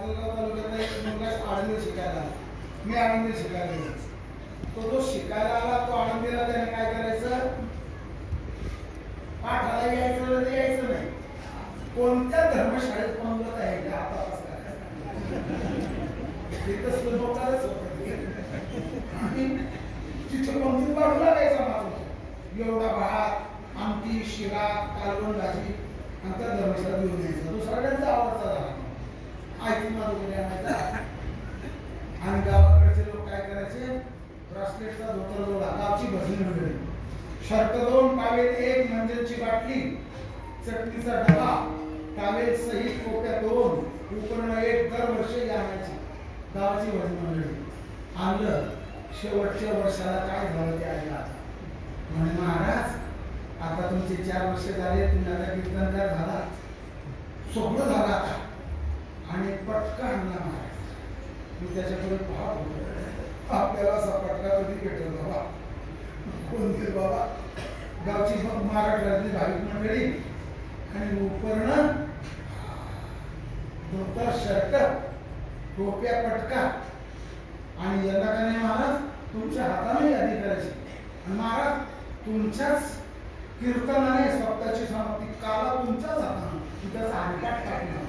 माजलगाव तालुक्यातला एक मुलगा आळंदीला शिकायला आला. मी आळंदीला शिकायला गेलो. तो जो शिकायला आला तो आळंदीला त्याने काय करायचं, पाठाला यायचं नाही. कोणत्या धर्मशाळेत पंगत आहे का आता तिथं लोकांच होत आणि तिथं पंक्ती बाजूला जायचा माझं एवढा भात आमटी शिरा कालवण भाजी आणि त्या धर्मशाळेत घेऊन यायचा. तो सगळ्यांचा आवडता झाला. आयती माझं आणायचा आणि गावाकडचे लोक काय करायचे, ब्रासलेटचा धोतर जोडा, गावची भजनी मंडळी, शर्ट 2, टावेल 1, मंजलची बाटली, चटणीचा डबा, टावेल सहित कोप्या 2, उपकरण 1 दरवर्षी आणायची गावाची भजनी मंडळी. आणलं शेवटच्या वर्षाला काय झालं ते ऐकलं. म्हणे महाराज आता तुमचे 4 वर्ष झाले, तुम्ही आता कीर्तनकार झाला, सगळं झालं आता. आणि पटका आणला महाराज. मी त्याच्याकडे पाहत होतो, आपल्याला असा पटका कधी भेटेल बाबा, कोणते बाबा. गावची महाराष्ट्रातली भाविक मंडळी आणि उपकरण, धोतर शर्ट, टोप्या पटका. आणि यंदा का नाही महाराज तुमच्या हाताने यादी करायची. आणि महाराज तुमच्याच कीर्तनाने स्वतःची समाप्ती काला तुमच्याच हाताने त्याचा हातपाट टाकला.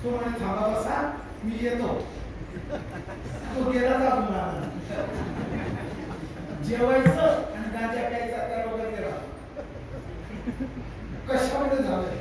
तो म्हणे थांबा बसा मी येतो. तो गेला जाऊन जेवायचं आणि गांजा प्यायचा त्या लोकांना कशामध्ये झालंय.